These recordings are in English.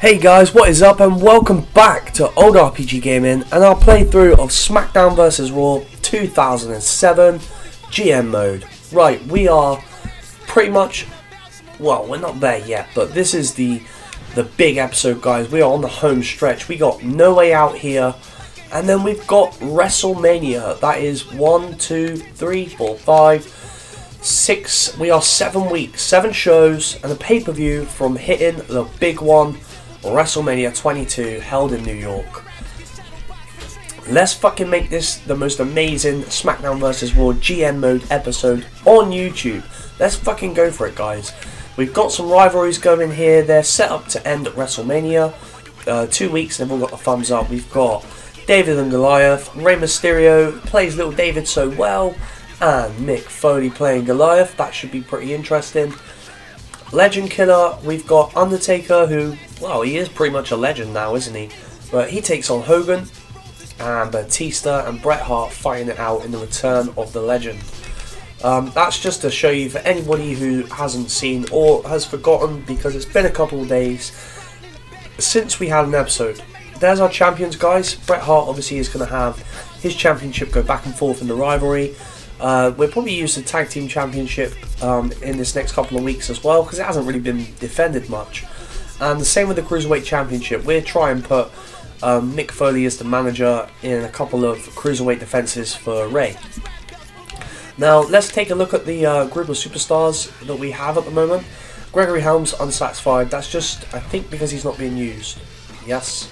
Hey guys, what is up and welcome back to Old RPG Gaming and our playthrough of Smackdown vs Raw 2007 GM mode. Right, we are pretty much, well, we're not there yet, but this is the big episode, guys. We are on the home stretch. We got No Way Out here, and then we've got WrestleMania. That is 1, 2, 3, 4, 5, 6. We are 7 weeks, 7 shows, and a pay-per-view from hitting the big one, WrestleMania 22, held in New York. Let's fucking make this the most amazing Smackdown vs Raw GM mode episode on YouTube. Let's fucking go for it, guys. We've got some rivalries going here. They're set up to end at WrestleMania. 2 weeks, they've all got the thumbs up. We've got David and Goliath. Rey Mysterio plays Little David so well, and Mick Foley playing Goliath. That should be pretty interesting. Legend Killer, we've got Undertaker, who, well, he is pretty much a legend now, isn't he? But he takes on Hogan, and Batista and Bret Hart fighting it out in the return of the legend. That's just to show you, for anybody who hasn't seen or has forgotten, because it's been a couple of days since we had an episode. There's our champions, guys. Bret Hart obviously is going to have his championship go back and forth in the rivalry. We'll probably use the Tag Team Championship in this next couple of weeks as well, because it hasn't really been defended much. And the same with the Cruiserweight Championship. We'll try and put Mick Foley as the manager in a couple of Cruiserweight defences for Rey. Now, let's take a look at the group of superstars that we have at the moment. Gregory Helms, unsatisfied. That's just, I think, because he's not being used. Yes.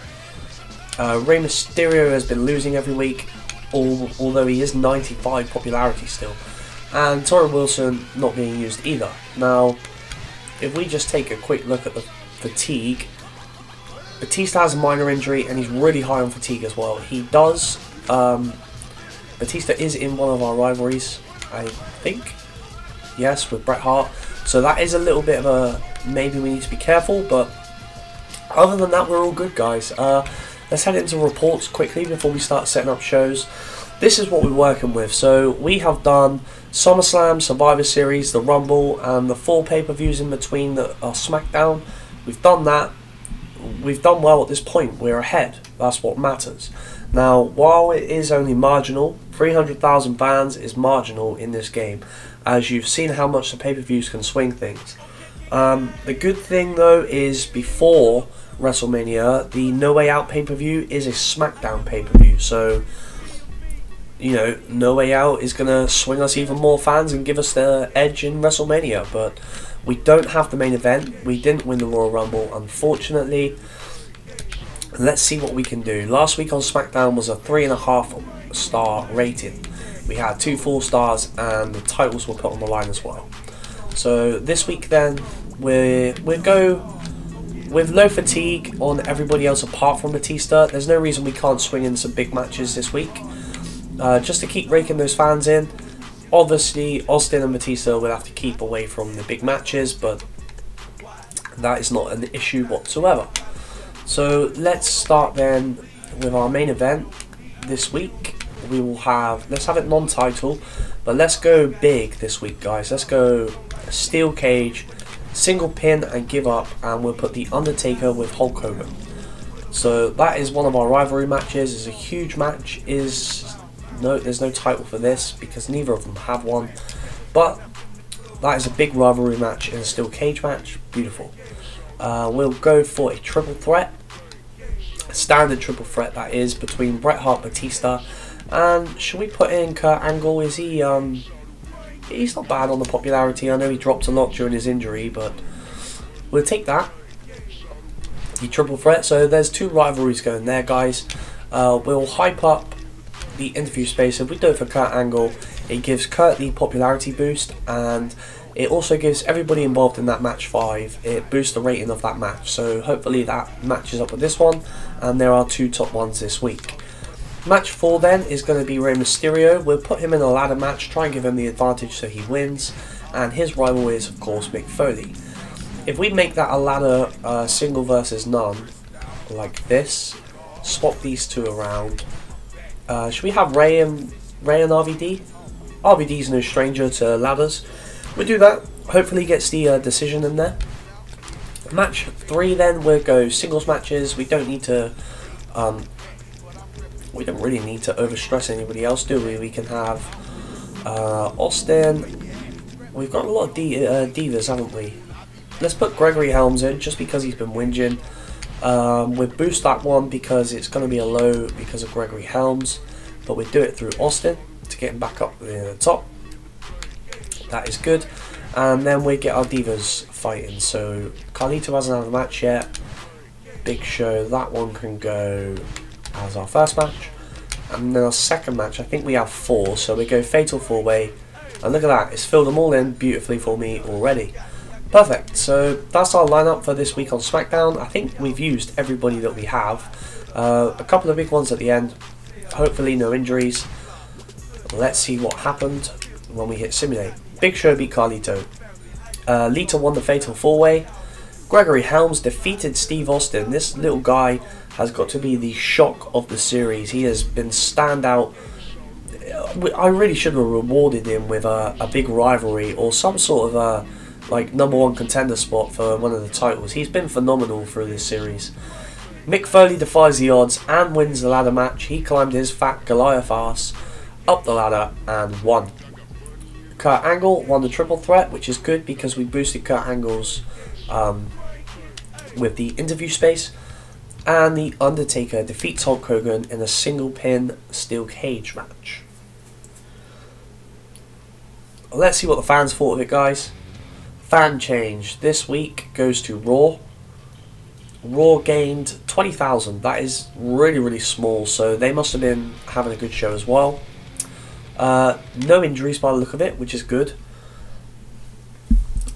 Rey Mysterio has been losing every week, although he is 95 popularity still. And Torrie Wilson not being used either. Now, if we just take a quick look at the fatigue, Batista has a minor injury and he's really high on fatigue as well. He does. Batista is in one of our rivalries, I think. Yes, with Bret Hart. So that is a little bit of a, maybe we need to be careful, but other than that, we're all good, guys. Let's head into reports quickly before we start setting up shows. This is what we're working with. So we have done SummerSlam, Survivor Series, the Rumble, and the 4 pay-per-views in between that are SmackDown. We've done that. We've done well at this point. We're ahead. That's what matters. Now, while it is only marginal, 300,000 fans is marginal in this game, as you've seen how much the pay-per-views can swing things. The good thing, though, is before WrestleMania, the No Way Out pay-per-view is a SmackDown pay-per-view, so, you know, No Way Out is going to swing us even more fans and give us the edge in WrestleMania, but we don't have the main event. We didn't win the Royal Rumble, unfortunately. Let's see what we can do. Last week on SmackDown was a 3.5 star rating. We had 2 4 stars and the titles were put on the line as well. So this week then, we'll go with low fatigue on everybody else apart from Batista. There's no reason we can't swing in some big matches this week. Just to keep raking those fans in. Obviously, Austin and Batista will have to keep away from the big matches, but that is not an issue whatsoever. So let's start then with our main event this week. We will have, let's have it non-title, but let's go big this week, guys. Let's go steel cage, single pin and give up, and we'll put the Undertaker with Hulk Hogan. So that is one of our rivalry matches. It's a huge match. There's no title for this because neither of them have one, but that is a big rivalry match in a steel cage match. Beautiful. We'll go for a triple threat, a standard triple threat that is, between Bret Hart, Batista, and should we put in Kurt Angle? Is he he's not bad on the popularity. I know he dropped a lot during his injury, but we'll take that. The triple threat. So there's 2 rivalries going there, guys. We'll hype up the interview space. If we do it for Kurt Angle, it gives Kurt the popularity boost, and it also gives everybody involved in that match 5. It boosts the rating of that match. So hopefully that matches up with this one, and there are 2 top ones this week. Match 4 then is going to be Rey Mysterio. We'll put him in a ladder match, try and give him the advantage so he wins, and his rival is of course Mick Foley. If we make that a ladder single versus none, like this, swap these 2 around. Should we have Rey and RVD? RVD's no stranger to ladders. We'll do that. Hopefully he gets the decision in there. Match 3 then, we'll go singles matches. We don't need to, we don't really need to overstress anybody else, do we? We can have Austin. We've got a lot of divas, haven't we? Let's put Gregory Helms in, just because he's been whinging. We'll boost that one because it's going to be a low because of Gregory Helms. But we do it through Austin to get him back up near the top. That is good. And then we get our divas fighting. So Carlito hasn't had a match yet. Big Show, that one can go as our first match. And then our second match, I think we have 4. So we go Fatal 4-Way. And look at that, it's filled them all in beautifully for me already. Perfect, so that's our lineup for this week on SmackDown. I think we've used everybody that we have. A couple of big ones at the end. Hopefully no injuries. Let's see what happened when we hit Simulate. Big Show beat Carlito. Lita won the Fatal 4-Way. Gregory Helms defeated Steve Austin. This little guy has got to be the shock of the series. He has been standout. I really should have rewarded him with a big rivalry or some sort of a like #1 contender spot for one of the titles. He's been phenomenal through this series. Mick Foley defies the odds and wins the ladder match. He climbed his fat Goliath ass up the ladder and won. Kurt Angle won the triple threat, which is good because we boosted Kurt Angle's with the interview space. And The Undertaker defeats Hulk Hogan in a single pin steel cage match. Let's see what the fans thought of it, guys. Fan change this week goes to Raw. Raw gained 20,000. That is really, really small, so they must have been having a good show as well. No injuries by the look of it, which is good.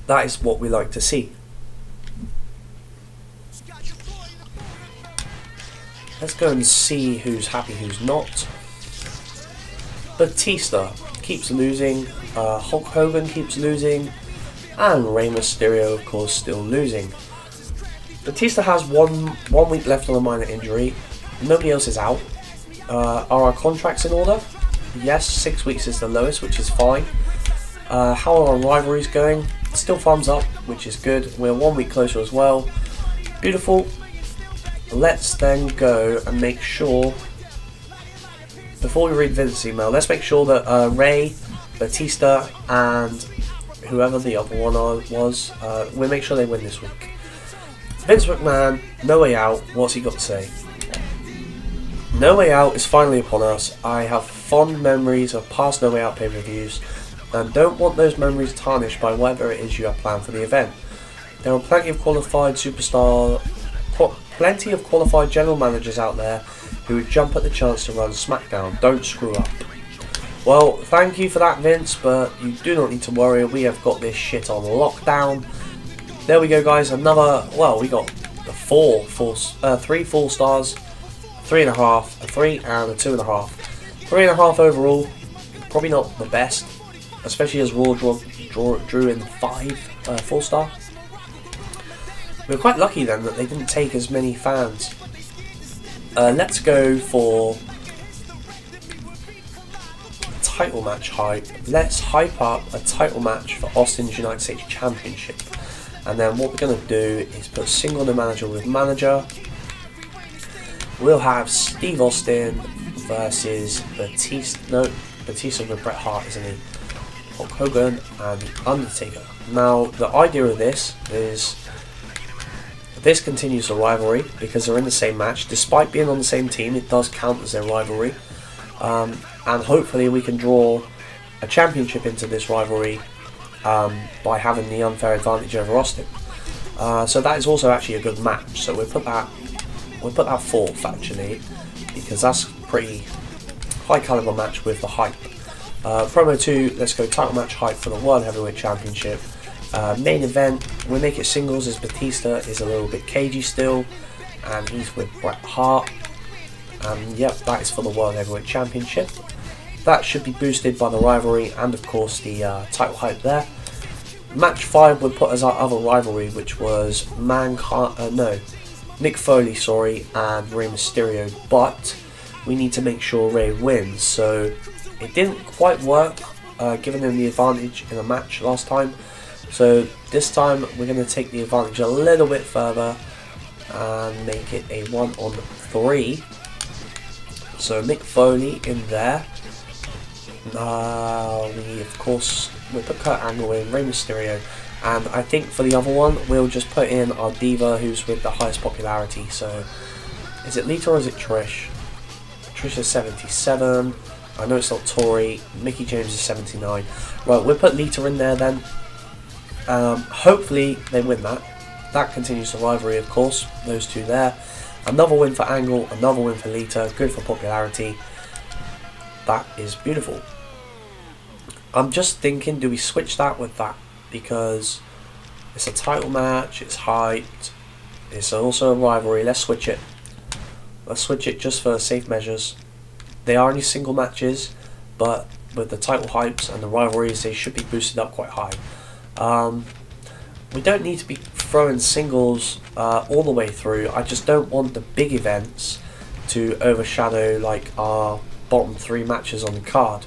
That is what we like to see. Let's go and see who's happy, who's not. Batista keeps losing. Hulk Hogan keeps losing. And Rey Mysterio, of course, still losing. Batista has one week left on a minor injury. Nobody else is out. Are our contracts in order? Yes, 6 weeks is the lowest, which is fine. How are our rivalries going? Still thumbs up, which is good. We're 1 week closer as well. Beautiful. Let's then go and make sure, before we read Vince's email, let's make sure that Rey, Batista, and whoever the other one was, we'll make sure they win this week. Vince McMahon, No Way Out, what's he got to say? No Way Out is finally upon us. I have fond memories of past No Way Out pay-per-views and don't want those memories tarnished by whatever it is you have planned for the event. There are plenty of qualified general managers out there who would jump at the chance to run SmackDown. Don't screw up. Well, thank you for that, Vince, but you do not need to worry. We have got this shit on lockdown. There we go, guys. Another, well, we got the 3 4 stars, 3.5, a 3, and a 2.5. 3.5 overall. Probably not the best, especially as Raw drew in 5 4-star. We were quite lucky then that they didn't take as many fans. Let's go for title match hype. Let's hype up a title match for Austin's United States Championship. And then what we're going to do is put single no manager with manager. We'll have Steve Austin versus Batista. No, Batista with Bret Hart, isn't he? Hulk Hogan and The Undertaker. Now, the idea of this is this continues the rivalry because they're in the same match. Despite being on the same team, it does count as their rivalry. And hopefully we can draw a championship into this rivalry by having the unfair advantage over Austin. So that is also actually a good match. So we'll put that 4th actually, because that's a pretty high caliber match with the hype. Promo 2, let's go title match hype for the World Heavyweight Championship. Main event, we make it singles as Batista is a little bit cagey still, and he's with Bret Hart. And yep, that is for the World Heavyweight Championship. That should be boosted by the rivalry and of course the title hype there. Match 5 would put us our other rivalry, which was Mick Foley, and Rey Mysterio, but we need to make sure Rey wins. So it didn't quite work, giving him the advantage in a match last time. So this time we're going to take the advantage a little bit further and make it a 1-on-3. So Mick Foley in there. We put Kurt Angle in, Rey Mysterio, and I think for the other one we'll just put in our diva who's with the highest popularity. So is it Lita or is it Trish? Trish is 77. I know it's not Tori. Mickie James is 79. Right, we'll put Lita in there then. Hopefully they win that. That continues the rivalry, of course. Those two there. Another win for Angle, another win for Lita. Good for popularity. That is beautiful. I'm just thinking, do we switch that with that? Because it's a title match, it's hyped, it's also a rivalry. Let's switch it. Let's switch it just for safe measures. They are only single matches, but with the title hypes and the rivalries, they should be boosted up quite high. We don't need to be throwing singles all the way through. I just don't want the big events to overshadow like our bottom 3 matches on the card.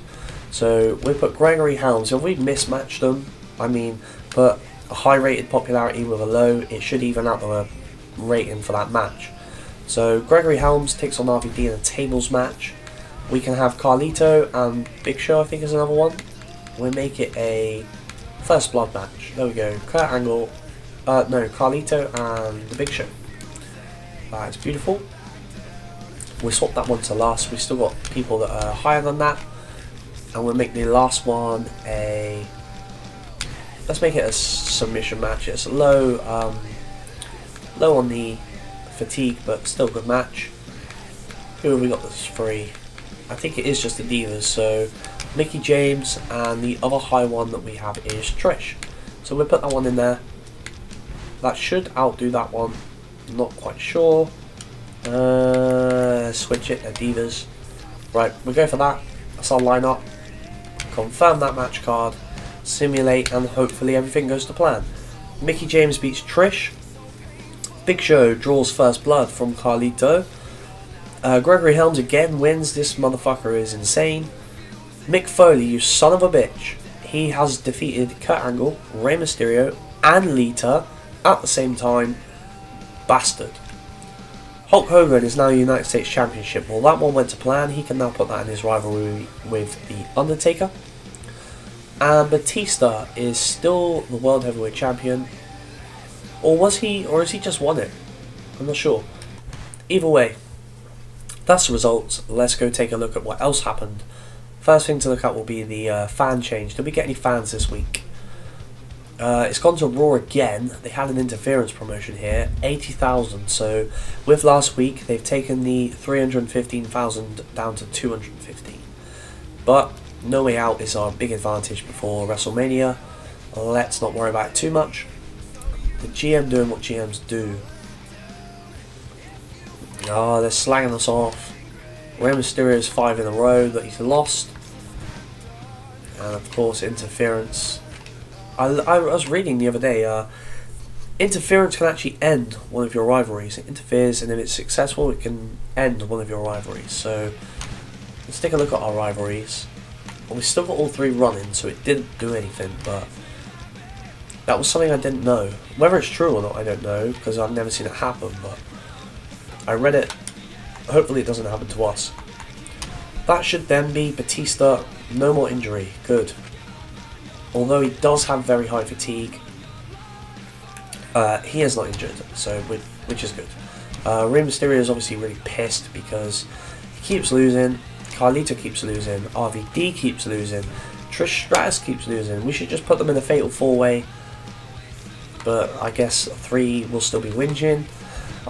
So we put Gregory Helms. If we mismatch them, I mean, put a high rated popularity with a low, it should even out the rating for that match. So Gregory Helms takes on RVD in a tables match. We can have Carlito and Big Show, I think is another one. We'll make it a First Blood match. There we go. Kurt Angle, no, Carlito and the Big Show. It's beautiful. We'll swap that one to last. We've still got people that are higher than that. And we'll make the last one a... Let's make it a submission match. It's low, low on the fatigue, but still a good match. Who have we got that's free? I think it is just the Divas. So Mickie James, and the other high one that we have is Trish. So we'll put that one in there. That should outdo that one. I'm not quite sure. Switch it, the Divas. Right, we'll go for that. That's our lineup. Confirm that match card. Simulate, and hopefully everything goes to plan. Mickie James beats Trish. Big Show draws First Blood from Carlito. Gregory Helms again wins. This motherfucker is insane. Mick Foley, you son of a bitch. He has defeated Kurt Angle, Rey Mysterio, and Lita at the same time. Bastard. Hulk Hogan is now United States Championship. Well, that one went to plan. He can now put that in his rivalry with The Undertaker. And Batista is still the World Heavyweight Champion. Or was he, or has he just won it? I'm not sure. Either way, that's the results. Let's go take a look at what else happened. First thing to look at will be the fan change. Did we get any fans this week? It's gone to Raw again. They had an interference promotion here, 80,000. So with last week, they've taken the 315,000 down to 215. But No Way Out is our big advantage before WrestleMania. Let's not worry about it too much. The GM doing what GMs do. Oh, they're slagging us off. Rey Mysterio's 5 in a row that he's lost. And of course, interference. I was reading the other day, interference can actually end one of your rivalries. It interferes, and if it's successful, it can end one of your rivalries. So let's take a look at our rivalries. Well, we still got all 3 running, so it didn't do anything, but that was something I didn't know. Whether it's true or not, I don't know, because I've never seen it happen, but I read it. Hopefully it doesn't happen to us. That should then be Batista, no more injury. Good. Although he does have very high fatigue, he is not injured, so which is good. Rey Mysterio is obviously really pissed because he keeps losing. Carlito keeps losing. RVD keeps losing. Trish Stratus keeps losing. We should just put them in a fatal 4-way, but I guess 3 will still be whinging.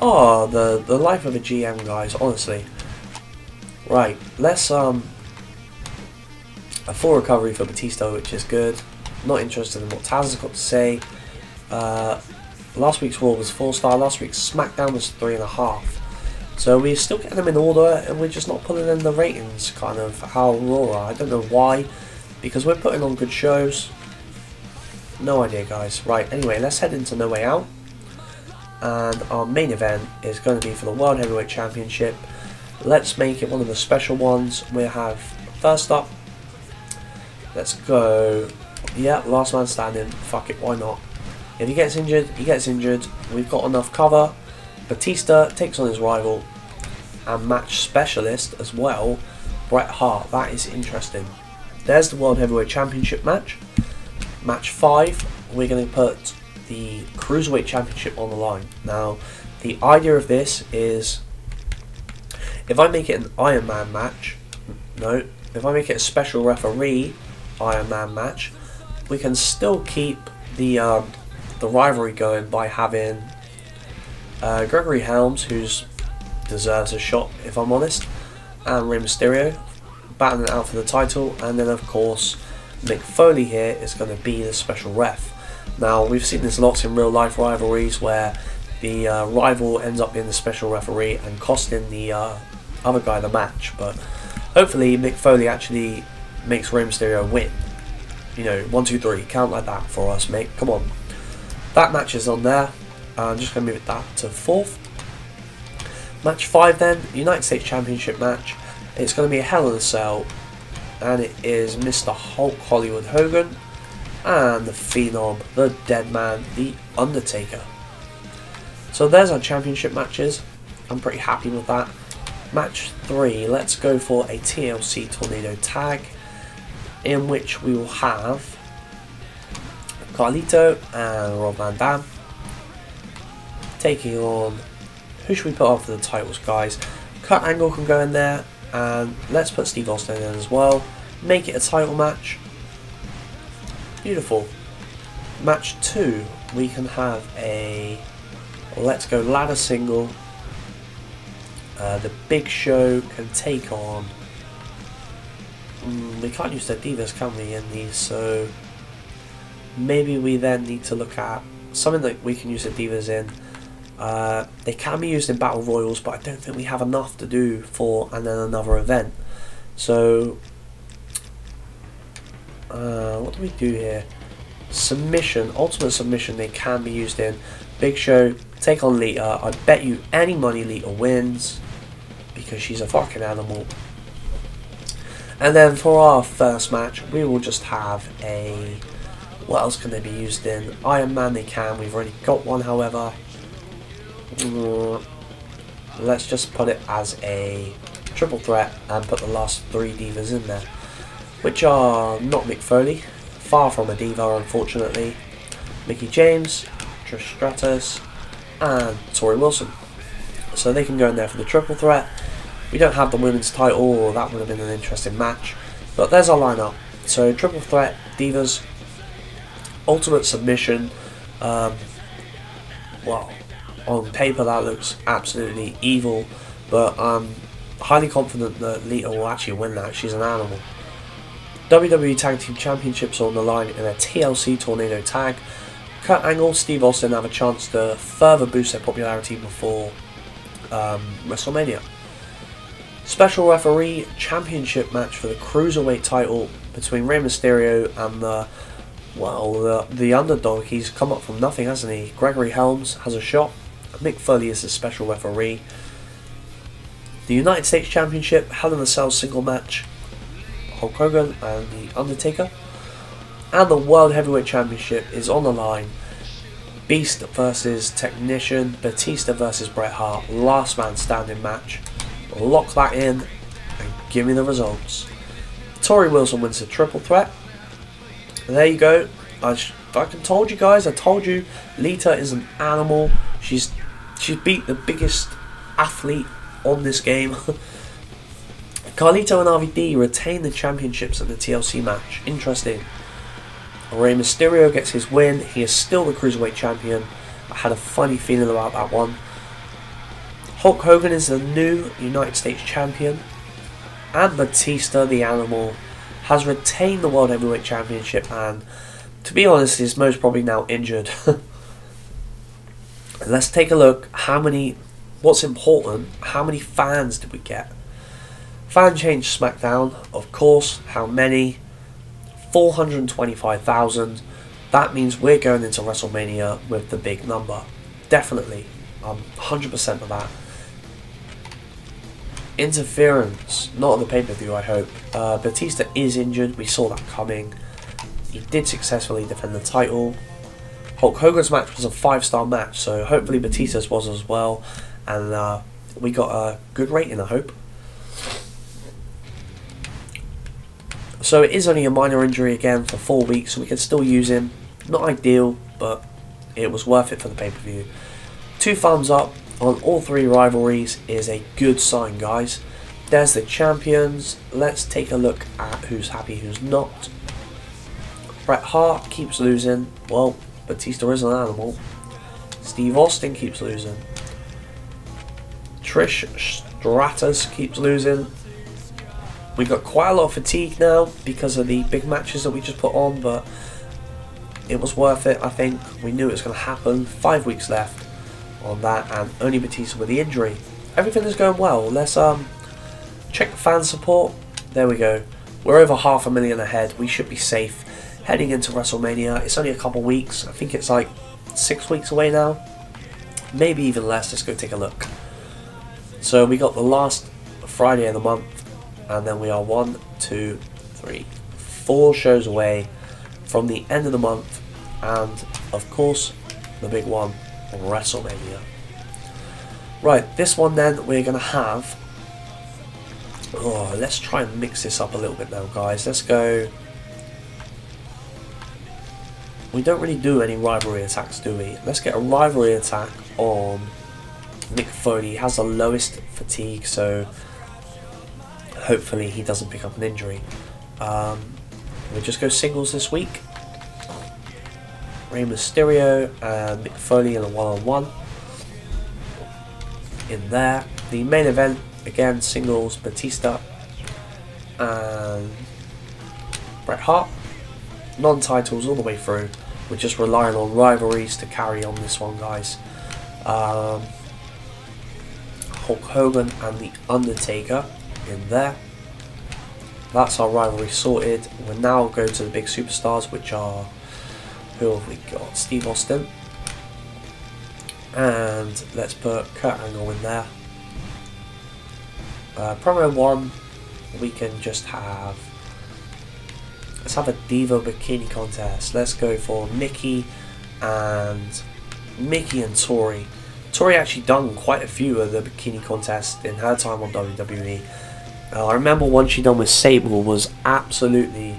Oh, the life of a GM, guys, honestly. Right, let's a full recovery for Batista, which is good. Not interested in what Taz has got to say. Last week's Raw was 4-star. Last week's Smackdown was 3.5. So we're still getting them in order, and we're just not putting in the ratings, kind of how Raw are. I don't know why, because we're putting on good shows. No idea, guys. Right, anyway, let's head into No Way Out. And our main event is going to be for the World Heavyweight Championship. Let's make it one of the special ones. We'll have, first up, let's go Yeah, last man standing. Fuck it, why not? If he gets injured, he gets injured. We've got enough cover. Batista takes on his rival and match specialist as well, Bret Hart. That is interesting. There's the World Heavyweight Championship match. Match 5, we're going to put the Cruiserweight Championship on the line. Now, the idea of this is, if I make it an Iron Man match, no, if I make it a special referee Iron Man match, we can still keep the rivalry going by having Gregory Helms, who deserves a shot if I'm honest, and Rey Mysterio battling it out for the title, and then of course Mick Foley here is going to be the special ref. Now, we've seen this lots in real life rivalries where the rival ends up being the special referee and costing the other guy the match, but hopefully Mick Foley actually makes Rey Mysterio win. You know, 1, 2, 3, count like that for us, mate. Come on. That match is on there. I'm just going to move that to 4th. Match 5 then, United States Championship match. It's going to be a Hell in a Cell, and it is Mr. Hulk Hollywood Hogan and the Phenom, the Dead Man, the Undertaker. So there's our championship matches. I'm pretty happy with that. Match 3, let's go for a TLC Tornado Tag, in which we will have Carlito and Rob Van Dam taking on, who should we put on for the titles, guys? Kurt Angle can go in there, and let's put Steve Austin in as well. Make it a title match. Beautiful. Match 2, we can have a Let's Go ladder single. The Big Show can take on, we can't use the Divas, can we, in these, so maybe we then need to look at something that we can use the Divas in. They can be used in Battle Royals, but I don't think we have enough to do for and then another event. So what do we do here? Submission, Ultimate Submission they can be used in. Big Show, take on Lita. I bet you any money Lita wins, because she's a fucking animal. And then for our first match, we will just have a, what else can they be used in? Iron Man they can, we've already got one, however. Let's just put it as a triple threat and put the last 3 divas in there, which are not Mick Foley, far from a diva unfortunately, Mickie James, Trish Stratus and Tori Wilson. So they can go in there for the triple threat. We don't have the women's title, or that would have been an interesting match, but there's our lineup. So triple threat, divas, ultimate submission. Well, on paper that looks absolutely evil, but I'm highly confident that Lita will actually win that. She's an animal. WWE Tag Team Championships on the line in a TLC Tornado Tag. Kurt Angle, Steve Austin have a chance to further boost their popularity before WrestleMania. Special referee championship match for the Cruiserweight title between Rey Mysterio and the underdog. He's come up from nothing, hasn't he? Gregory Helms has a shot. Mick Foley is the special referee. The United States Championship Hell in a Cell single match, Hulk Hogan and the Undertaker. And the World Heavyweight Championship is on the line. Beast versus Technician, Batista versus Bret Hart, last man standing match. Lock that in and give me the results. Tori Wilson wins the triple threat. There you go. I fucking told you guys. I told you Lita is an animal. She's beat the biggest athlete on this game. Carlito and RVD retain the championships in the TLC match. Interesting. Rey Mysterio gets his win. He is still the Cruiserweight champion. I had a funny feeling about that one. Hulk Hogan is the new United States champion. And Batista, the animal, has retained the World Heavyweight Championship, and to be honest is most probably now injured. Let's take a look. What's important, how many fans did we get? Fan change Smackdown, of course. How many? 425,000. That means we're going into WrestleMania with the big number. Definitely. I'm 100% of that. Interference. Not on the pay-per-view, I hope. Batista is injured. We saw that coming. he did successfully defend the title. Hulk Hogan's match was a 5-star match, so hopefully Batista's was as well, and we got a good rating, I hope. So it is only a minor injury again for 4 weeks, so we can still use him. Not ideal, but it was worth it for the pay-per-view. 2 thumbs up on all 3 rivalries is a good sign, guys. There's the champions. Let's take a look at who's happy, who's not. Bret Hart keeps losing. Well, Batista is an animal. Steve Austin keeps losing. Trish Stratus keeps losing. We got quite a lot of fatigue now because of the big matches that we just put on, but it was worth it, I think. We knew it was going to happen. 5 weeks left on that, and only Batista with the injury. Everything is going well. Let's check the fan support. There we go. We're over 500,000 ahead. We should be safe heading into WrestleMania. It's only a couple weeks. I think it's like 6 weeks away now. Maybe even less. Let's go take a look. So we got the last Friday of the month, and then we are 1, 2, 3, 4 shows away from the end of the month, and of course the big one, WrestleMania. Right, this one then we're going to have... Oh, let's try and mix this up a little bit now, guys. Let's go... We don't really do any rivalry attacks, do we? Let's get a rivalry attack on Mick Foley. He has the lowest fatigue, so hopefully he doesn't pick up an injury. We'll just go singles this week. Rey Mysterio and Mick Foley in a one-on-one. In there. The main event, again, singles, Batista and Bret Hart. Non-titles all the way through. We're just relying on rivalries to carry on this one, guys. Hulk Hogan and The Undertaker in there. That's our rivalry sorted. We'll now go to the big superstars, which are... Who have we got? Steve Austin. And let's put Kurt Angle in there. Promo 1, we can just have... Let's have a Diva Bikini contest. Let's go for Nikki and Tori. Tori actually done quite a few of the bikini contests in her time on WWE. I remember one she done with Sable was absolutely,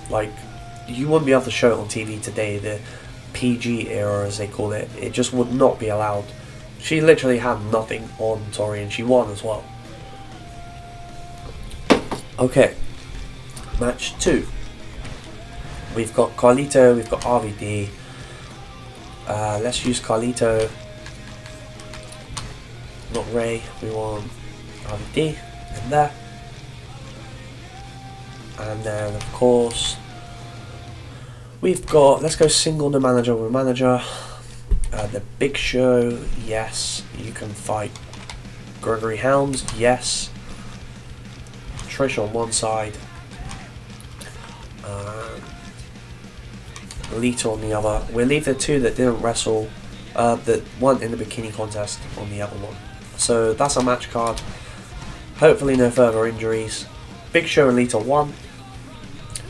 like, you wouldn't be able to show it on TV today. The PG era, as they call it, it just would not be allowed. She literally had nothing on Tori, and she won as well. Okay, match 2. We've got Carlito, we've got RVD. Let's use Carlito. Not Ray, we want RVD in there. And then, of course, we've got, let's go single no manager with manager. The Big Show, yes. You can fight Gregory Helms, yes. Trish on one side. Lita on the other. We'll leave the 2 that didn't wrestle, that weren't in the bikini contest on the other one. So that's our match card. Hopefully no further injuries. Big Show and Lita won.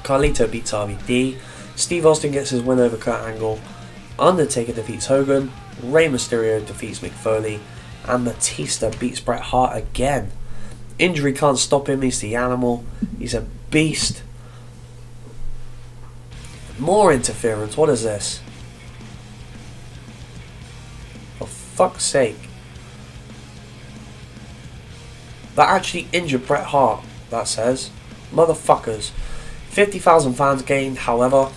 Carlito beats RVD. Steve Austin gets his win over Kurt Angle. Undertaker defeats Hogan. Rey Mysterio defeats Mick Foley. And Batista beats Bret Hart again. Injury can't stop him. He's the animal. He's a beast. More interference. What is this? For fuck's sake. That actually injured Bret Hart, that says. Motherfuckers. 50,000 fans gained, however,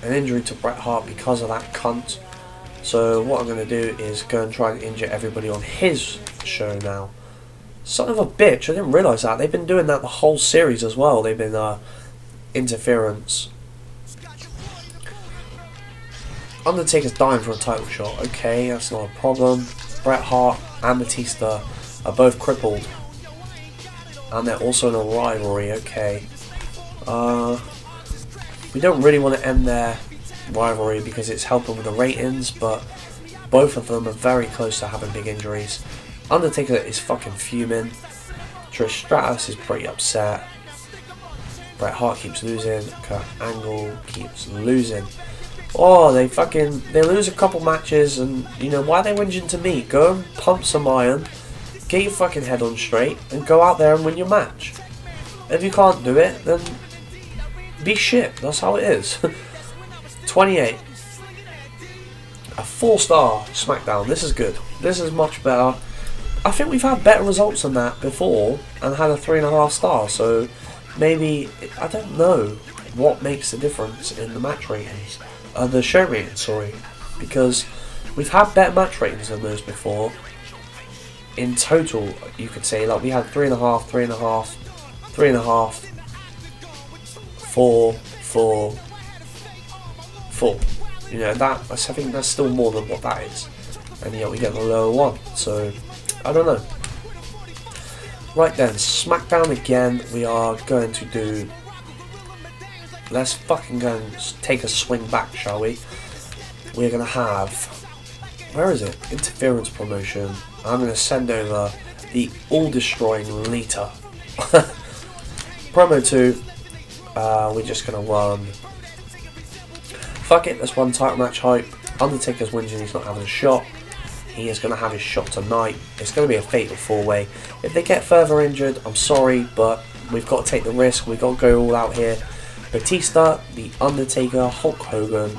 an injury to Bret Hart because of that cunt. So what I'm going to do is go and try and injure everybody on his show now. Son of a bitch, I didn't realise that. They've been doing that the whole series as well. They've been interference. Undertaker's dying for a title shot. Okay, that's not a problem. Bret Hart and Batista are both crippled. And they're also in a rivalry. Okay. We don't really want to end their rivalry because it's helping with the ratings, but both of them are very close to having big injuries. Undertaker is fucking fuming. Trish Stratus is pretty upset. Bret Hart keeps losing. Kurt Angle keeps losing. Oh, they lose a couple matches, and you know, why are they whinging to me? Go and pump some iron, get your fucking head on straight, and go out there and win your match. If you can't do it, then be shit. That's how it is. 28. A 4-star Smackdown. This is good. This is much better. I think we've had better results than that before and had a 3.5 star. So maybe, I don't know what makes the difference in the match ratings. The show ratings, sorry. Because we've had better match ratings than those before. In total, you could say, like we had 3.5, 3.5, 3.5, 4, 4, 4. You know, I think that's still more than what that is. And yet we get the lower one. So, I don't know. Right then, Smackdown again. We are going to do... Let's fucking go and take a swing back, shall we? We're going to have... Where is it? Interference promotion. I'm going to send over the all-destroying Lita. Promo 2. We're just going to run... Fuck it, let's run title match hype. Undertaker's whinging, he's not having a shot. He is going to have his shot tonight. It's going to be a fatal 4-way. If they get further injured, I'm sorry, but we've got to take the risk. We've got to go all out here. Batista, The Undertaker, Hulk Hogan,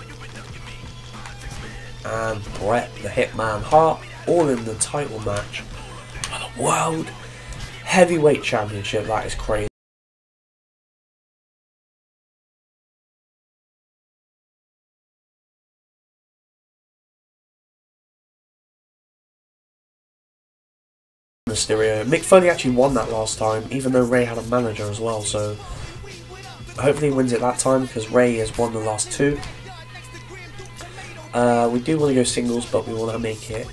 and Bret the Hitman Hart, all in the title match for the World Heavyweight Championship. That is crazy. Mysterio. Mick Foley actually won that last time, even though Ray had a manager as well, so hopefully he wins it that time because Ray has won the last 2. We do want to go singles, but we want to make it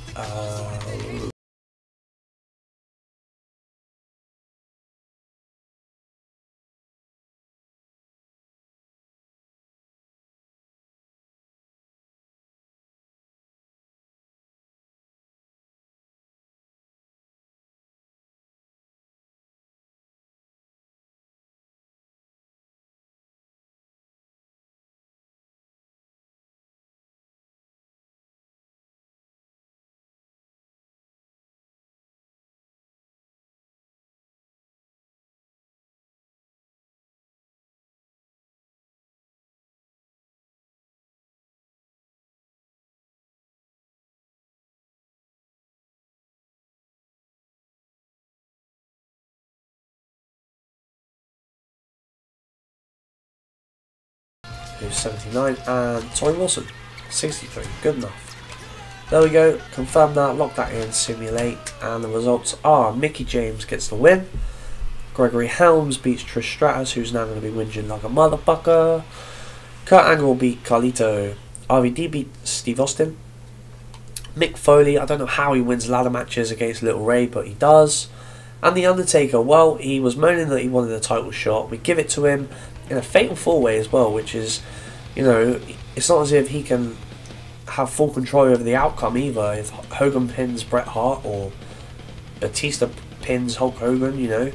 who's 79, and Tori Wilson, 63. Good enough. There we go. Confirm that, lock that in, simulate, and the results are Mickie James gets the win. Gregory Helms beats Trish Stratus, who's now going to be whinging like a motherfucker. Kurt Angle beat Carlito. RVD beat Steve Austin. Mick Foley, I don't know how he wins ladder matches against Little Ray, but he does. And The Undertaker, well, he was moaning that he wanted a title shot. We give it to him in a fatal 4-way as well, which is, you know, it's not as if he can have full control over the outcome either. If Hogan pins Bret Hart or Batista pins Hulk Hogan, you know,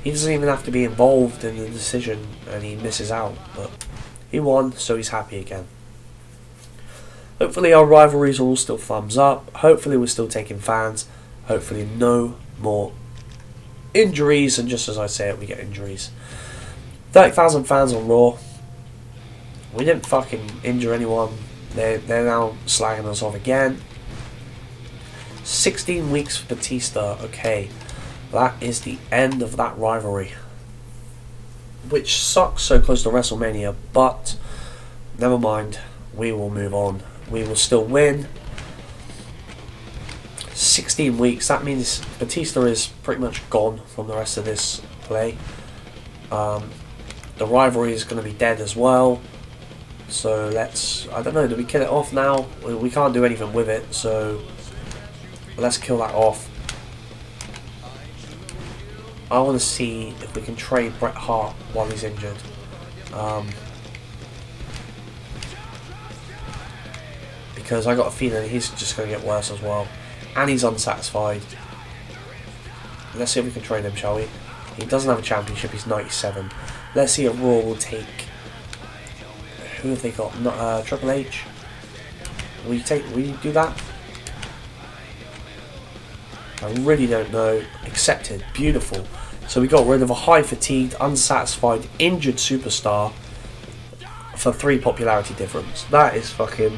he doesn't even have to be involved in the decision and he misses out. But he won, so he's happy again. Hopefully our rivalries are all still thumbs up. Hopefully we're still taking fans. Hopefully no more injuries, and just as I say it, we get injuries. 30,000 fans on Raw. We didn't fucking injure anyone. They're now slagging us off again. 16 weeks for Batista. Okay, that is the end of that rivalry, which sucks so close to WrestleMania, but never mind. We will move on. We will still win. 16 weeks. That means Batista is pretty much gone from the rest of this play. The rivalry is going to be dead as well. So let's... I don't know, do we kill it off now? We can't do anything with it, so let's kill that off. I want to see if we can trade Bret Hart while he's injured. Because I got a feeling he's just going to get worse as well. And he's unsatisfied. Let's see if we can trade him, shall we? He doesn't have a championship, he's 97. Let's see if Raw will take... Who have they got? Not, Triple H? Will you do that? I really don't know. Accepted. Beautiful. So we got rid of a high fatigued, unsatisfied, injured superstar for 3 popularity difference. That is fucking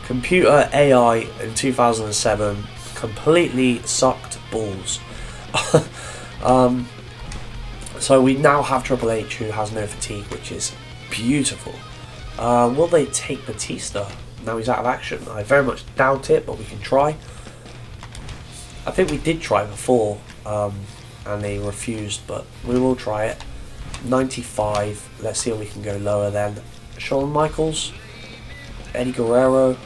computer AI in 2007 completely sucked balls. So we now have Triple H, who has no fatigue, which is beautiful. Will they take Batista? Now he's out of action. I very much doubt it, but we can try. I think we did try before, and they refused, but we will try it. 95. Let's see if we can go lower then. Shawn Michaels, Eddie Guerrero.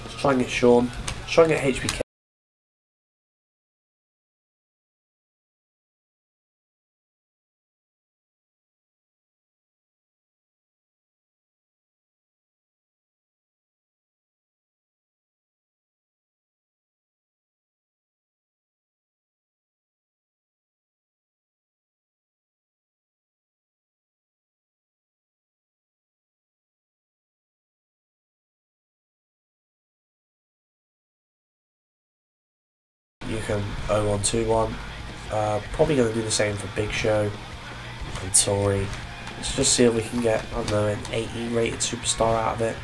Let's try and get Shawn. Let's try and get HBK. You can 0-1-2-1. Probably going to do the same for Big Show and Tori. Let's just see if we can get, I don't know, an 80 rated superstar out of it.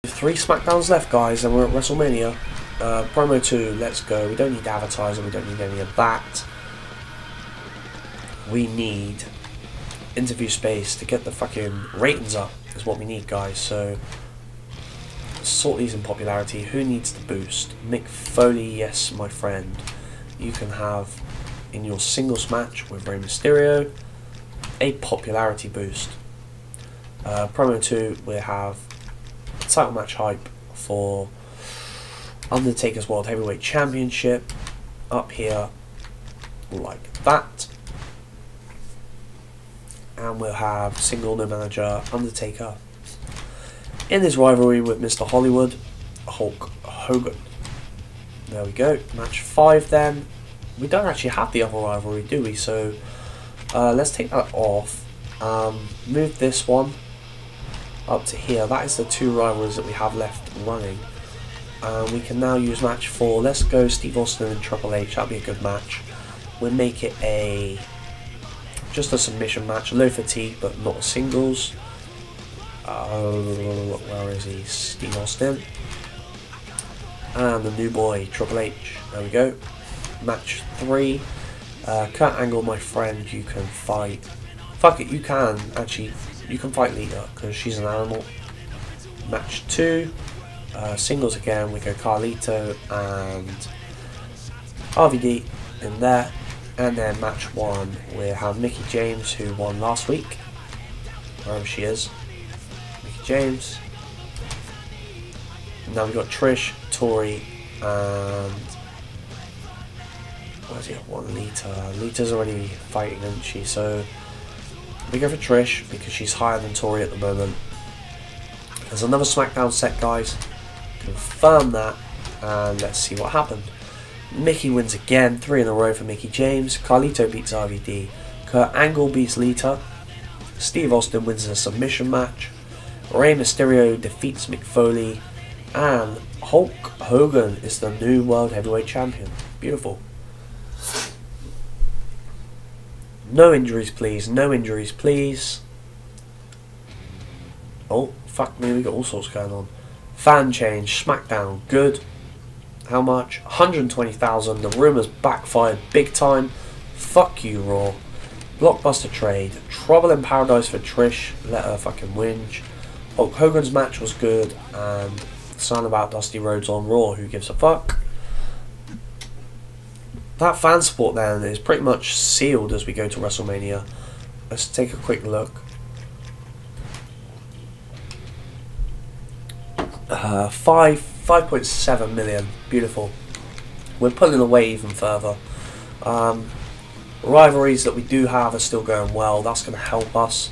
Three Smackdowns left, guys, and we're at WrestleMania. Promo 2, let's go. We don't need advertising, we don't need any of that. We need interview space to get the fucking ratings up, is what we need, guys. So, sort these in popularity. Who needs the boost? Mick Foley, yes, my friend. You can have, in your singles match with Rey Mysterio, a popularity boost. Promo 2, we have title match hype for Undertaker's World Heavyweight Championship up here like that, and we'll have single no manager Undertaker in his rivalry with Mr. Hollywood, Hulk Hogan. There we go. Match 5 then. We don't actually have the other rivalry, do we? So let's take that off. Move this one up to here. That is the 2 rivalries that we have left running. We can now use match 4. Let's go Steve Austin and Triple H. That'll be a good match. We'll make it just a submission match, low fatigue, but not a singles. Where is he? Steve Austin and the new boy Triple H. There we go. Match 3. Kurt Angle, my friend. You can fight. Fuck it, you can actually. You can fight Lita because she's an animal. Match 2, singles again. We go Carlito and RVD in there, and then match 1 we have Mickie James, who won last week, wherever she is. Mickie James. Now we got Trish, Tori, and where's the other one? Lita. Lita's already fighting, isn't she? So we go for Trish because she's higher than Tori at the moment. There's another Smackdown set, guys. Confirm that, and let's see what happened. Mickie wins again, 3 in a row for Mickie James. Carlito beats RVD. Kurt Angle beats Lita. Steve Austin wins a submission match. Rey Mysterio defeats Mick Foley, and Hulk Hogan is the new World Heavyweight Champion. Beautiful. No injuries, please. No injuries, please. Oh, fuck me. We got all sorts going on. Fan change. Smackdown. Good. How much? 120,000. The rumours backfired big time. Fuck you, Raw. Blockbuster trade. Trouble in Paradise for Trish. Let her fucking whinge. Hulk Hogan's match was good. And something about Dusty Rhodes on Raw. Who gives a fuck? That fan support then is pretty much sealed as we go to WrestleMania. Let's take a quick look. 5.7 million. Beautiful. We're pulling away even further. Rivalries that we do have are still going well. That's going to help us.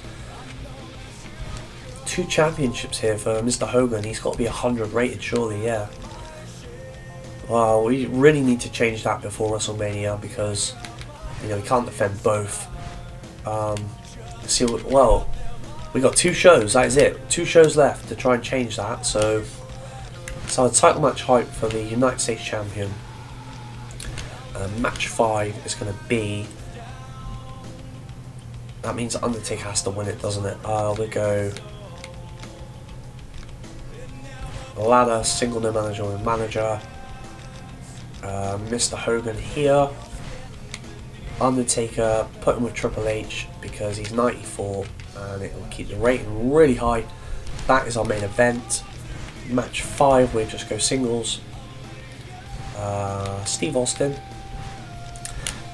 2 championships here for Mr. Hogan. He's got to be 100 rated, surely, yeah. Well, we really need to change that before WrestleMania because, you know, we can't defend both. Let's see what, well, we got 2 shows, that is it. 2 shows left to try and change that. So a title match hype for the United States Champion. Match 5 is going to be, that means Undertaker has to win it, doesn't it? We go ladder, single no manager and manager. Mr. Hogan here. Undertaker, put him with Triple H because he's 94 and it will keep the rating really high. That is our main event. Match 5, we just go singles. Steve Austin.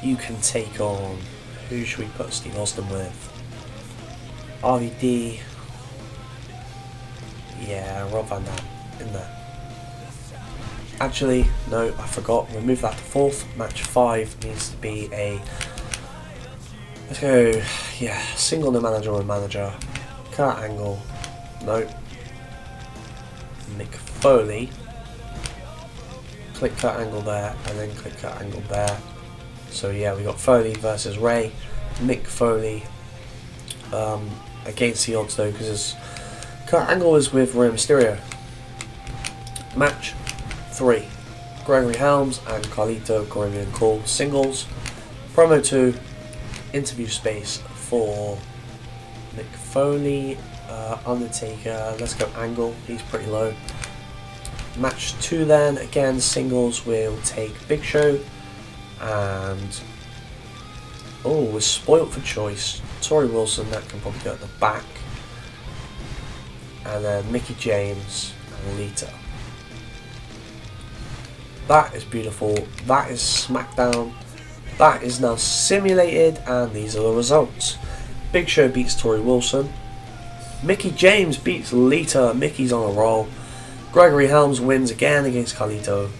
You can take on, who should we put Steve Austin with? RVD. Yeah, Rob Van Dam in there. Actually, no, I forgot. We'll move that to 4th. Match 5 needs to be a, let's go, yeah, single no manager or manager. Kurt Angle. No. Mick Foley. Click Kurt Angle there, and then click Kurt Angle there. So yeah, we got Foley versus Ray. Mick Foley against the odds though, because Kurt Angle is with Rey Mysterio. Match 3. Gregory Helms and Carlito Caribbean Call singles. Promo 2. Interview space for Mick Foley. Undertaker. Let's go Angle. He's pretty low. Match 2 then. Again singles. We'll take Big Show. And oh, we're spoilt for choice. Tori Wilson, that can probably go at the back. And then Mickie James and Lita. That is beautiful. That is Smackdown. That is now simulated, and these are the results. Big Show beats Tori Wilson. Mickie James beats Lita. Mickey's on a roll. Gregory Helms wins again against Carlito.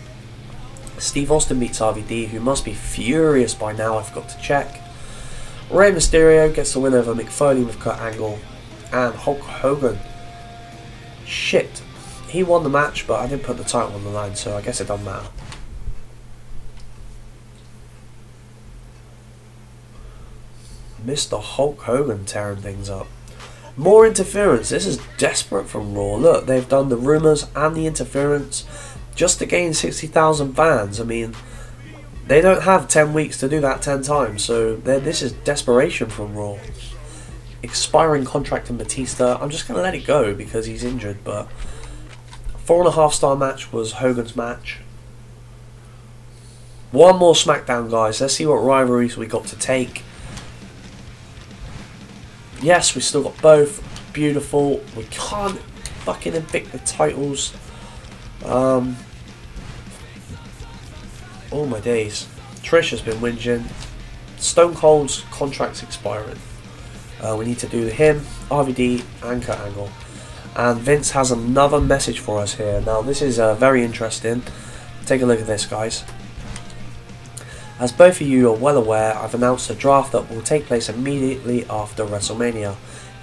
Steve Austin beats RVD, who must be furious by now, I forgot to check. Rey Mysterio gets the win over Mick Foley with Kurt Angle. And Hulk Hogan. Shit. He won the match, but I didn't put the title on the line, so I guess it doesn't matter. Mr. Hulk Hogan tearing things up. More interference. This is desperate from Raw. Look, they've done the rumours and the interference just to gain 60,000 fans. I mean, they don't have 10 weeks to do that 10 times, so this is desperation from Raw. Expiring contract in Batista. I'm just going to let it go because he's injured, but 4.5-star match was Hogan's match. One more Smackdown, guys. Let's see what rivalries we got to take. Yes, we still got both. Beautiful. We can't fucking evict the titles. Oh my days. Trish has been whinging. Stone Cold's contract's expiring. We need to do him, RVD, and Kurt Angle. And Vince has another message for us here. Now this is very interesting. Take a look at this, guys. As both of you are well aware, I've announced a draft that will take place immediately after WrestleMania.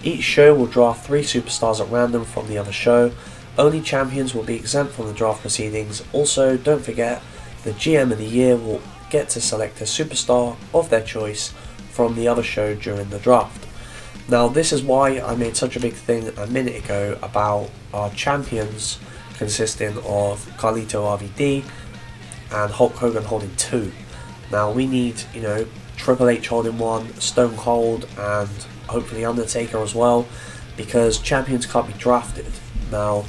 Each show will draft 3 superstars at random from the other show. Only champions will be exempt from the draft proceedings. Also, don't forget, the GM of the year will get to select a superstar of their choice from the other show during the draft. Now this is why I made such a big thing a minute ago about our champions consisting of Carlito RVD and Hulk Hogan holding 2. Now we need, you know, Triple H holding 1, Stone Cold and hopefully Undertaker as well, because champions can't be drafted. Now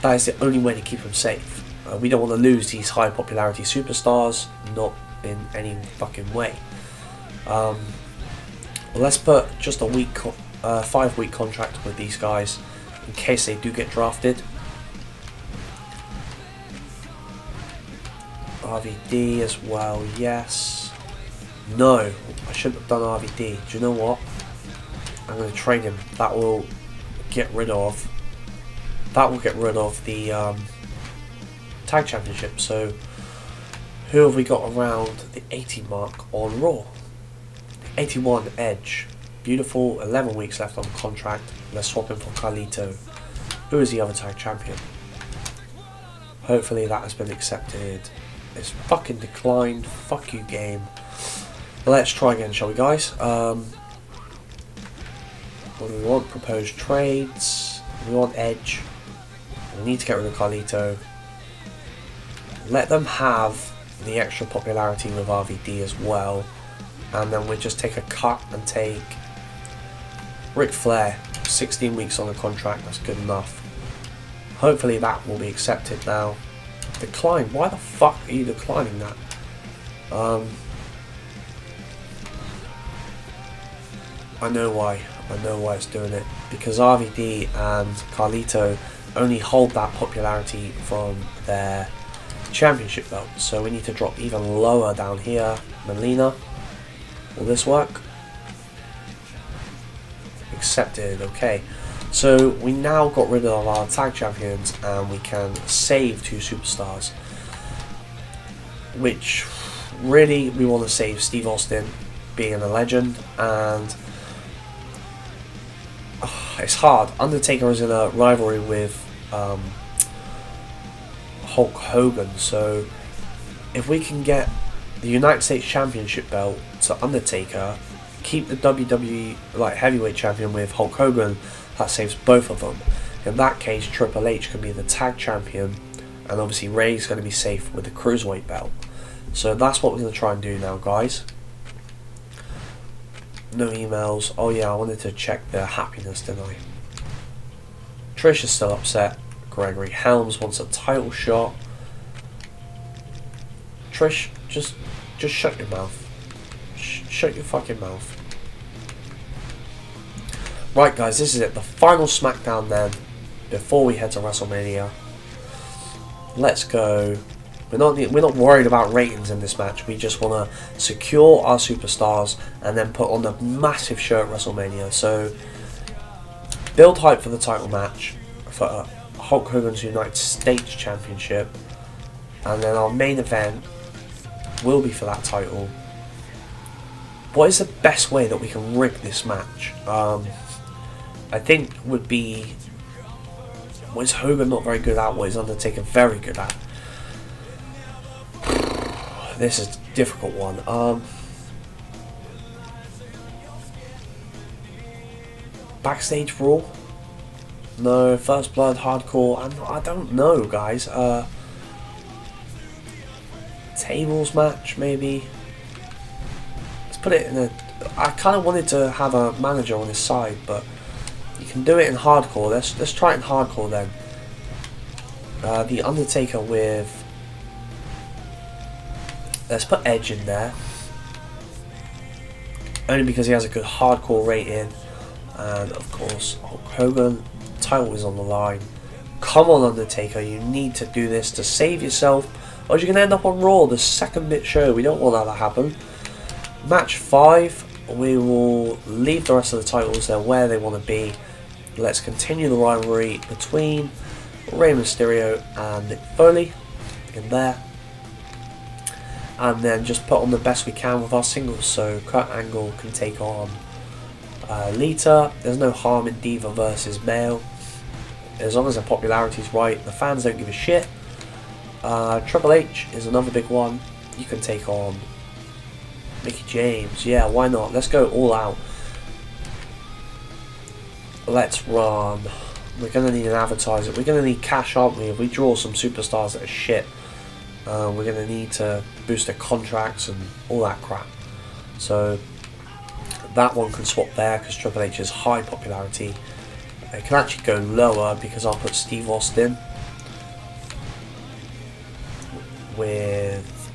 that is the only way to keep them safe. We don't want to lose these high popularity superstars, not in any fucking way. Well, let's put just a week, 5-week contract with these guys in case they do get drafted. RVD as well, yes. No, I shouldn't have done RVD. Do you know what? I'm going to trade him. That will get rid of the tag championship. So who have we got around the 80 mark on Raw? 81 Edge. Beautiful. 11 weeks left on the contract. Let's swap him for Carlito. Who is the other tag champion? Hopefully that has been accepted. It's fucking declined. Fuck you, game. Let's try again, shall we, guys? What do we want? Proposed trades. We want Edge. We need to get rid of Carlito. Let them have the extra popularity with RVD as well. And then we'll just take a cut and take Ric Flair. 16 weeks on the contract. That's good enough. Hopefully that will be accepted now. Decline. Why the fuck are you declining that? I know why. I know why it's doing it. Because RVD and Carlito only hold that popularity from their championship belt. So we need to drop even lower down here. Melina. Will this work? Accepted. Okay. So we now got rid of our tag champions and we can save 2 superstars. Which really we want to save Steve Austin being a legend, and it's hard. Undertaker is in a rivalry with Hulk Hogan, so if we can get the United States Championship belt to Undertaker, keep the WWE like heavyweight champion with Hulk Hogan, that saves both of them. In that case, Triple H can be the tag champion, and obviously Ray's going to be safe with the cruiserweight belt. So that's what we're going to try and do now, guys. No emails. Oh yeah, I wanted to check their happiness, didn't I? Trish is still upset. Gregory Helms wants a title shot. Trish, just shut your mouth. Shut your fucking mouth. Right, guys, this is it. The final SmackDown then, before we head to WrestleMania. Let's go. We're not worried about ratings in this match. We just want to secure our superstars and then put on a massive show at WrestleMania. So build hype for the title match for Hulk Hogan's United States Championship, and then our main event will be for that title. What is the best way that we can rig this match? I think would be, what is Hogan not very good at, what is Undertaker very good at? This is a difficult one. Backstage Brawl? No. First Blood Hardcore? I don't know, guys. Tables match, maybe? Let's put it in a... I kind of wanted to have a manager on his side, but you can do it in hardcore. Let's try it in hardcore then. The Undertaker with... Let's put Edge in there. Only because he has a good hardcore rating. And of course, Hulk Hogan. Title is on the line. Come on, Undertaker. You need to do this to save yourself, or you're going to end up on Raw, the second bit show. We don't want that to happen. Match 5. We will leave the rest of the titles there where they want to be. Let's continue the rivalry between Rey Mysterio and Mick Foley in there. And then just put on the best we can with our singles. So Kurt Angle can take on Lita. There's no harm in Diva versus Male. As long as their popularity is right, the fans don't give a shit. Triple H is another big one. You can take on Mickey James. Yeah, why not? Let's go all out. Let's run. We're going to need an advertiser. We're going to need cash, aren't we? If we draw some superstars that are shit, we're going to need to boost their contracts and all that crap. So that one can swap there because Triple H is high popularity. It can actually go lower because I'll put Steve Austin with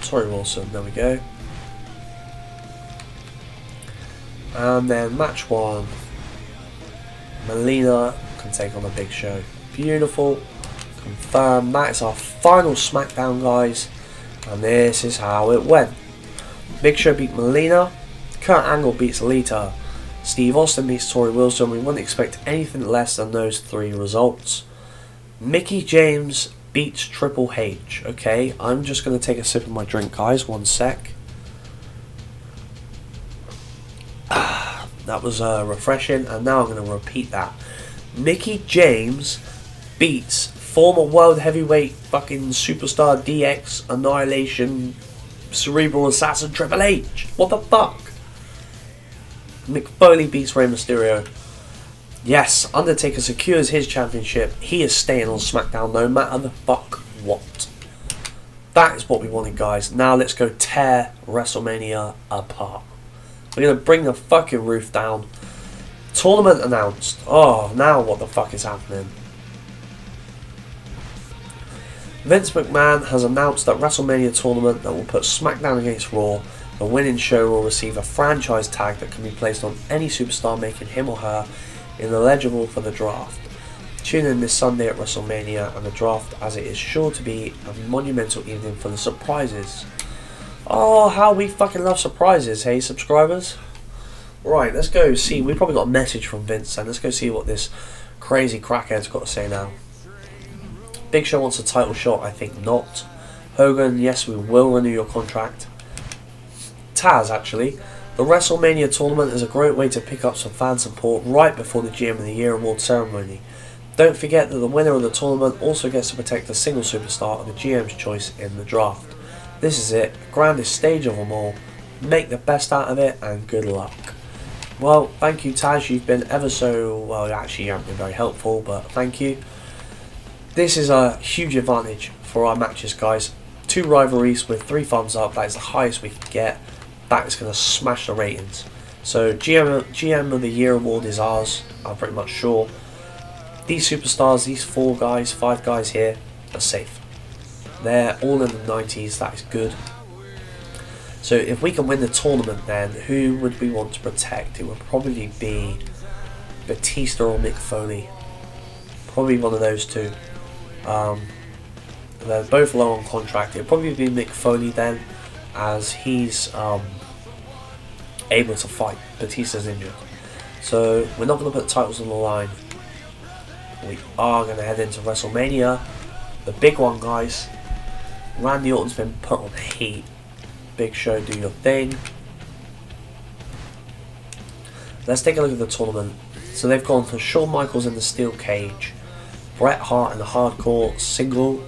Torrie Wilson. There we go. And then match 1, Melina can take on the Big Show. Beautiful. Confirmed. That is our final SmackDown, guys. And this is how it went. Big Show beat Melina. Kurt Angle beats Lita. Steve Austin beats Tori Wilson. We wouldn't expect anything less than those 3 results. Mickey James beats Triple H. Okay, I'm just going to take a sip of my drink, guys. 1 sec. That was refreshing, and now I'm going to repeat that. Mickey James beats former World Heavyweight fucking superstar DX Annihilation Cerebral Assassin Triple H. What the fuck? Mick Foley beats Rey Mysterio. Yes, Undertaker secures his championship. He is staying on SmackDown no matter the fuck what. That is what we wanted, guys. Now let's go tear WrestleMania apart. We're going to bring the fucking roof down. Tournament announced. Oh, now what the fuck is happening? Vince McMahon has announced that WrestleMania tournament that will put SmackDown against Raw. The winning show will receive a franchise tag that can be placed on any superstar, making him or her ineligible for the draft. Tune in this Sunday at WrestleMania and the draft, as it is sure to be a monumental evening for the surprises. Oh, how we fucking love surprises, hey subscribers. Right, let's go see. We probably got a message from Vince, and let's go see what this crazy crackhead's got to say now. Big Show wants a title shot. I think not. Hogan, yes, we will renew your contract. Taz, actually, the WrestleMania tournament is a great way to pick up some fan support right before the GM of the Year award ceremony. Don't forget that the winner of the tournament also gets to protect a single superstar of the GM's choice in the draft. This is it, the grandest stage of them all. Make the best out of it, and good luck. Well, thank you, Taz. You've been ever so, well, actually you haven't been very helpful, but thank you. This is a huge advantage for our matches, guys. 2 rivalries with 3 thumbs up. That is the highest we can get. That is going to smash the ratings. So GM of the Year award is ours, I'm pretty much sure. These superstars, these 4 guys, 5 guys here, are safe. They're all in the 90s, that is good. So if we can win the tournament, then who would we want to protect? It would probably be Batista or Mick Foley. Probably one of those 2. They're both low on contract. It would probably be Mick Foley then, as he's able to fight. Batista's injured. So we're not going to put titles on the line. We are going to head into WrestleMania. The big one, guys. Randy Orton's been put on heat. Big Show, do your thing. Let's take a look at the tournament. So they've gone for Shawn Michaels in the steel cage, Bret Hart in the hardcore single,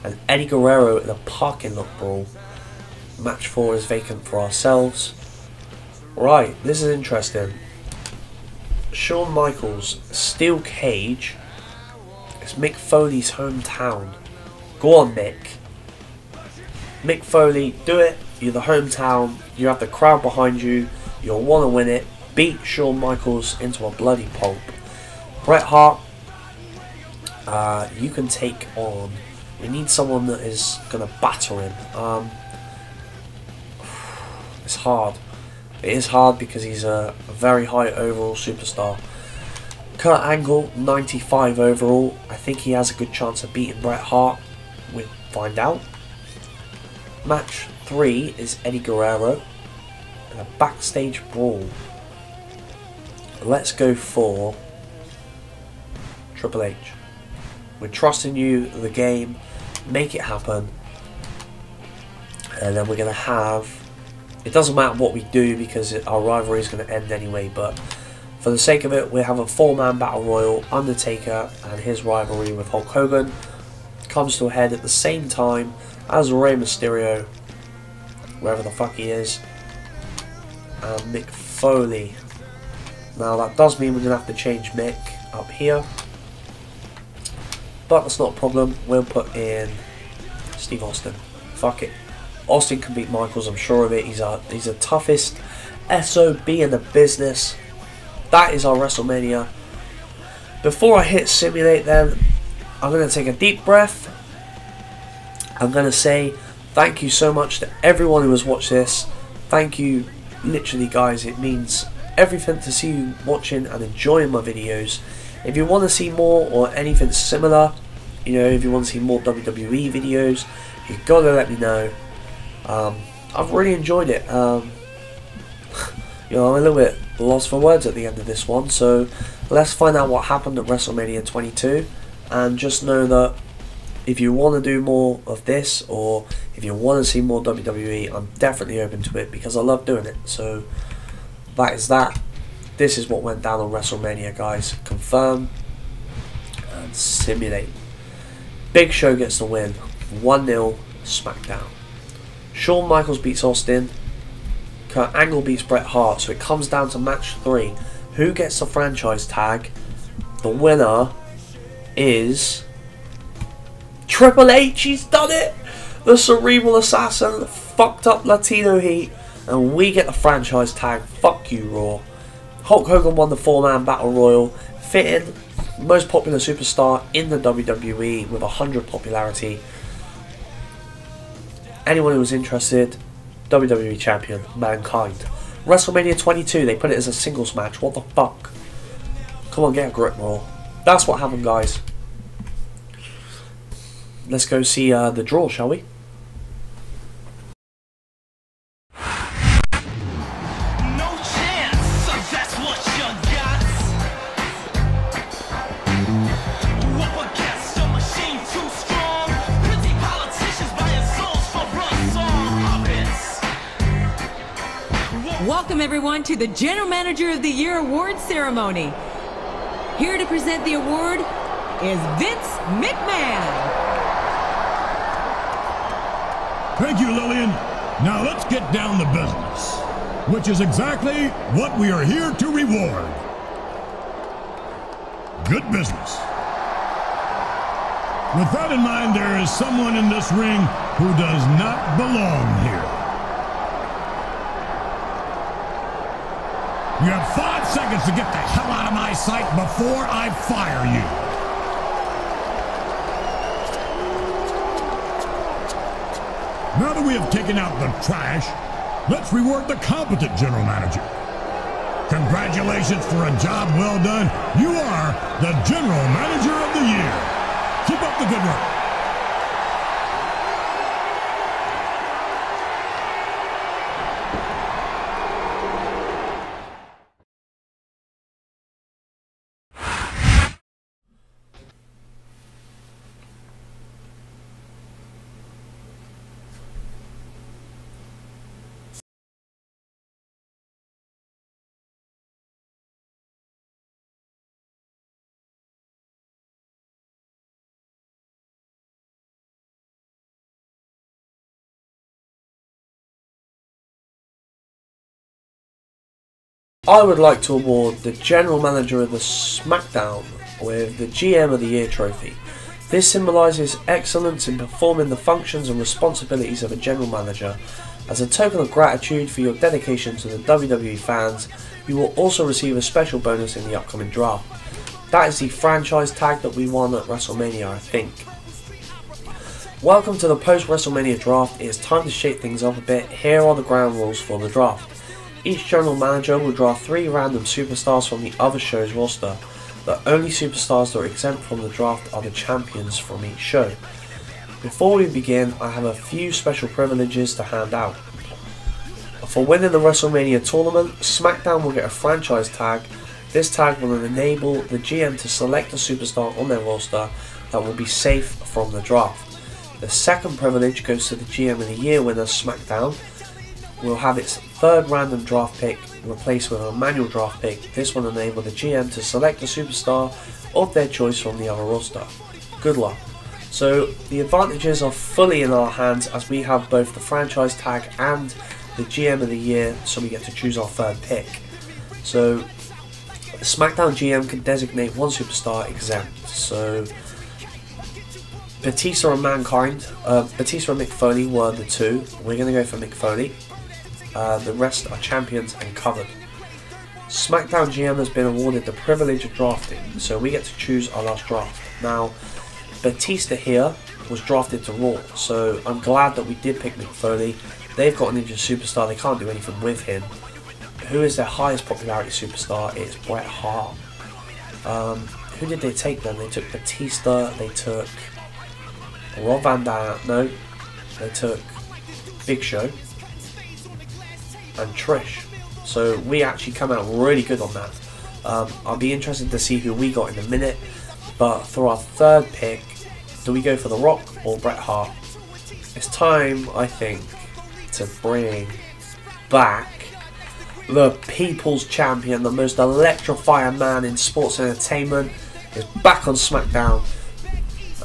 and Eddie Guerrero in a parking lot brawl. Match 4 is vacant for ourselves. Right, this is interesting. Shawn Michaels, steel cage. It's Mick Foley's hometown. Go on, Mick. Mick Foley, do it. You're the hometown. You have the crowd behind you. You'll want to win it. Beat Shawn Michaels into a bloody pulp. Bret Hart, you can take on. We need someone that is going to batter him. It's hard. It is hard because he's a very high overall superstar. Kurt Angle, 95 overall. I think he has a good chance of beating Bret Hart. We'll find out. Match 3 is Eddie Guerrero in a backstage brawl. Let's go for Triple H. We're trusting you, the game. Make it happen. And then we're going to have... It doesn't matter what we do because our rivalry is going to end anyway, but for the sake of it, we have a 4-man battle royal. Undertaker and his rivalry with Hulk Hogan comes to a head at the same time as Rey Mysterio, wherever the fuck he is, and Mick Foley. Now that does mean we're going to have to change Mick up here, but that's not a problem. We'll put in Steve Austin. Fuck it. Austin can beat Michaels, I'm sure of it. He's the toughest SOB in the business. That is our WrestleMania. Before I hit simulate then, I'm going to take a deep breath. I'm going to say thank you so much to everyone who has watched this. Thank you, literally guys. It means everything to see you watching and enjoying my videos. If you want to see more or anything similar, you know, if you want to see more WWE videos, you've got to let me know. I've really enjoyed it. You know, I'm a little bit lost for words at the end of this one, so let's find out what happened at WrestleMania 22, and just know that if you want to do more of this, or if you want to see more WWE, I'm definitely open to it because I love doing it. So that is that. This is what went down on WrestleMania, guys. Confirm and simulate. Big Show gets the win. 1-0 Smackdown. Shawn Michaels beats Austin. Kurt Angle beats Bret Hart. So it comes down to match 3. Who gets the franchise tag? The winner is Triple H. He's done it. The Cerebral Assassin fucked up Latino Heat, and we get the franchise tag. Fuck you, Raw. Hulk Hogan won the 4-man Battle Royal, fitting most popular superstar in the WWE with 100 popularity. Anyone who was interested, WWE Champion, Mankind. WrestleMania 22, they put it as a singles match. What the fuck? Come on, get a grip, Raw. That's what happened, guys. Let's go see the draw, shall we? Welcome everyone to the General Manager of the Year Award Ceremony. Here to present the award is Vince McMahon. Thank you, Lillian. Now let's get down to business, which is exactly what we are here to reward. Good business. With that in mind, there is someone in this ring who does not belong here. You have 5 seconds to get the hell out of my sight before I fire you. Now that we have taken out the trash, let's reward the competent general manager. Congratulations for a job well done. You are the General Manager of the Year. Keep up the good work. I would like to award the General Manager of the Smackdown with the GM of the Year trophy. This symbolises excellence in performing the functions and responsibilities of a General Manager. As a token of gratitude for your dedication to the WWE fans, you will also receive a special bonus in the upcoming draft. That is the franchise tag that we won at WrestleMania, I think. Welcome to the post-WrestleMania draft. It is time to shake things up a bit. Here are the ground rules for the draft. Each general manager will draft 3 random superstars from the other show's roster. The only superstars that are exempt from the draft are the champions from each show. Before we begin, I have a few special privileges to hand out. For winning the WrestleMania tournament, SmackDown will get a franchise tag. This tag will enable the GM to select a superstar on their roster that will be safe from the draft. The second privilege goes to the GM of the Year winner, SmackDown. Will have its 3rd random draft pick replaced with a manual draft pick. This will enable the GM to select a superstar of their choice from the other roster. Good luck. So the advantages are fully in our hands as we have both the franchise tag and the GM of the Year, so we get to choose our 3rd pick. So the SmackDown GM can designate one superstar exempt. So Batista and Mankind, Batista and Mick Foley were the 2. We're going to go for Mick Foley. The rest are champions and covered. SmackDown GM has been awarded the privilege of drafting, so we get to choose our last draft. Now, Batista here was drafted to Raw, so I'm glad that we did pick Mick Foley. They've got an injured superstar, they can't do anything with him. Who is their highest popularity superstar? It's Bret Hart. Who did they take then? They took Batista, they took Rob Van Dam, no, they took Big Show. and Trish. So we actually come out really good on that. I'll be interested to see who we got in a minute. But for our third pick, do we go for The Rock or Bret Hart? It's time, I think, to bring back the People's Champion, the most electrifying man in sports entertainment, is back on Smackdown.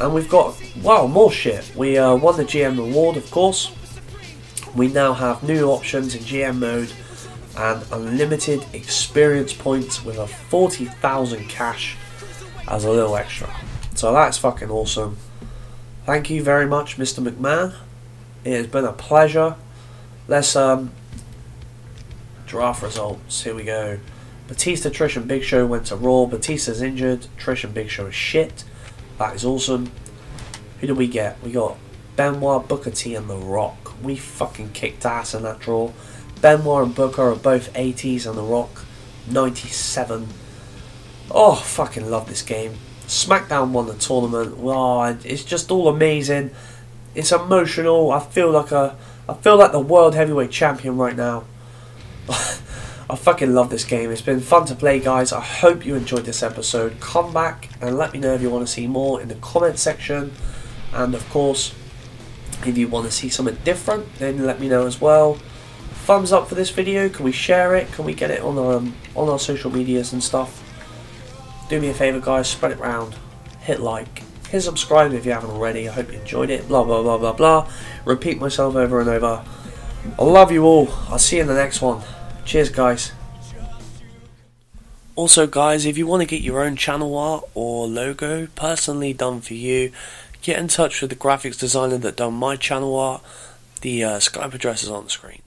And we've got, wow, more shit. We won the GM reward, of course. We now have new options in GM mode and unlimited experience points with a 40,000 cash as a little extra. So that's fucking awesome. Thank you very much, Mr. McMahon. It has been a pleasure. Let's draft results. Here we go. Batista, Trish and Big Show went to Raw. Batista's injured. Trish and Big Show is shit. That is awesome. Who did we get? We got Benoit, Booker T and The Rock. We fucking kicked ass in that draw. Benoit and Booker are both 80s and The Rock 97. Oh, fucking love this game. Smackdown won the tournament. Wow, it's just all amazing. It's emotional. I feel like the world heavyweight champion right now. I fucking love this game. It's been fun to play, guys. I hope you enjoyed this episode. Come back and let me know if you want to see more in the comment section. And of course, if you want to see something different, then let me know as well. Thumbs up for this video. Can we share it? Can we get it on our social medias and stuff? Do me a favour, guys. Spread it around. Hit like. Hit subscribe if you haven't already. I hope you enjoyed it. Blah, blah, blah, blah, blah. Repeat myself over and over. I love you all. I'll see you in the next one. Cheers, guys. Also, guys, if you want to get your own channel art or logo personally done for you, get in touch with the graphics designer that done my channel art. The Skype address is on the screen.